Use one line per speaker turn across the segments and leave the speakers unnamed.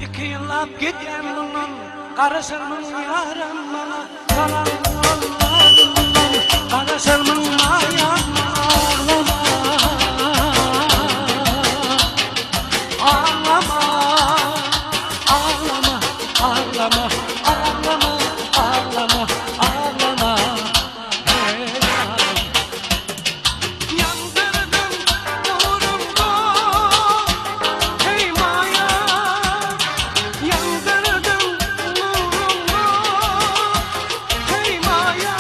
İki yıllap gittim bunun, karışırmın yarım bana. Kalan yollarımdan, karışırmın ayağıma. Ağlama, ağlama, ağlama, ağlama, ağlama, ağlama, ağlama. Hey yarim. Yandırdım uğrumda, hey maya. Yandırdım uğrumda, hey maya.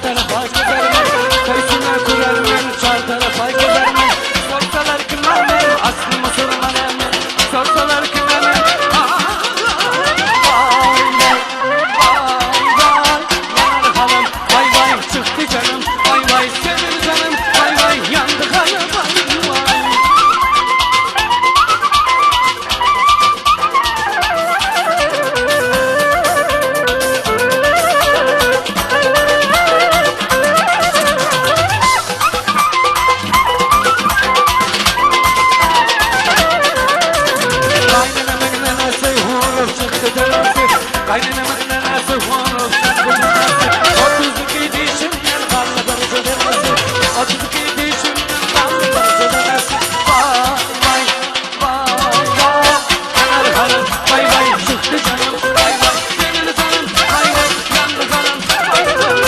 çar tarafa gidermen. Kayısına kurarmen, çar tarafa gidermen. Sorsalar kimler men, aslımı sorman hemen. Sorsalar kimler men, yanar halam, vay vay çıktı canım, vay vay senin canım, vay vay yandı halam, vay vay. Kaynanamın nenesi horoz çıktı canası, kaynanamın nenesi horoz çıktı canası. 32 dişimden karnı karıcı demesi, 32 dişimden karnı karıcı demesi. Vay vay vay, yanar halam, vay vay çıktı canım, vay vay senin canım, vay vay yandı halam, vay vay.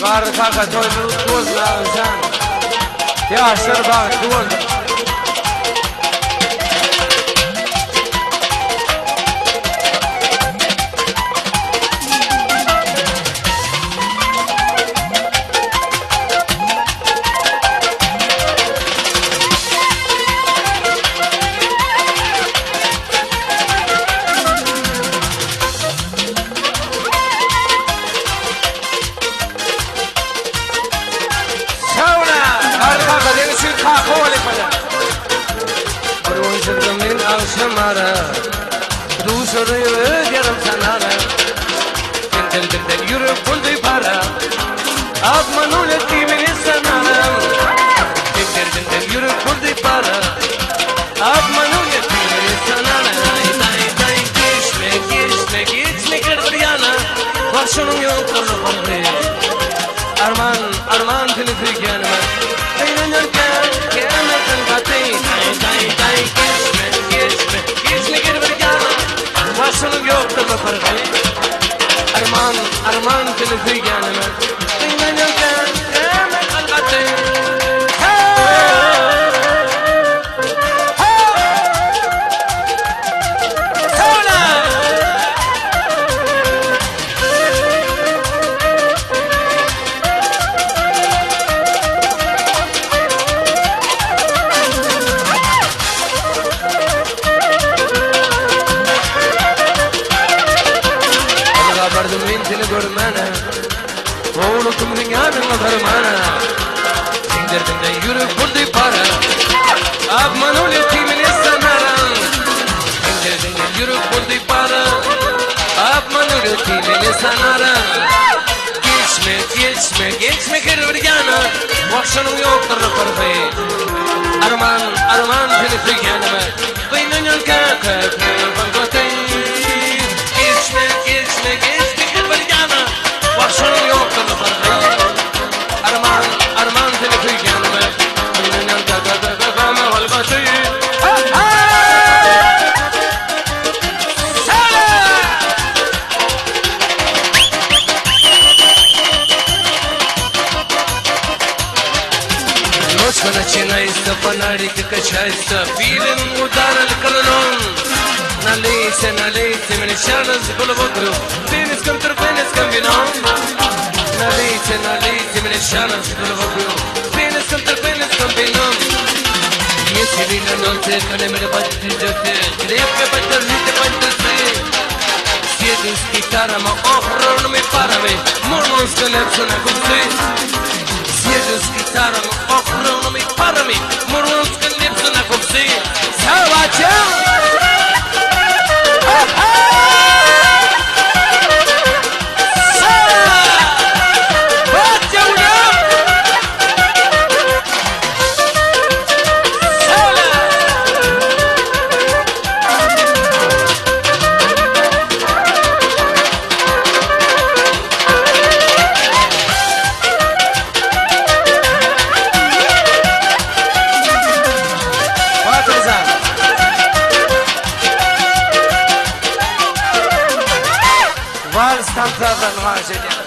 Karı kaka toyunu tozla sen. Yaşlar bak duvar. Şamara, Rusarı yarım sanara, Dindel yürüp buldu para, Abman ulet kimini sanara, Dindel yürüp buldu para, Abman ulet kimini sanara, Day geçme kırdıriyana, Varşonun yok kırlı kırlı, Arman tülüfü gelme, Eynenirken gelmekten katı, Day geçme kırdıriyana, Varşonun yok kırlı kırlı, Arman tülüfü gelme, Eynenirken gelmekten katı. Oğlum dünyanın fermanı, Dinlerden yürüp buldu para, Abman ulet kimini sanaran, Dinlerden yürüp buldu para, Abman ulet kimini sanaran. Geçme kırvırgana, Vakşanım yoktur kırvı, Arman tülüfü gelme, Beynanyan kakak bankote. Geçme kırvırgana, Vakşanım yoktur kırvı, Arman tülüfü gelme, Beynanyan kakak bankote. Ночь начинается, фонарик качается, Пилим удар аль-канон. Налейся, меня шанс в голову гру, Пениском вином. Налейся, меня шанс в голову гру, Пениском вином. Если вина ночь, коли меня поддержите, Крепко поддержите фантазии. Съеду с гитарами, охранными парами, Можно скалепся на кусты. Съеду с гитарами, охранными парами, mami, muruz kılip sana kupsi. Savaşa. Var standlardan var şeyler.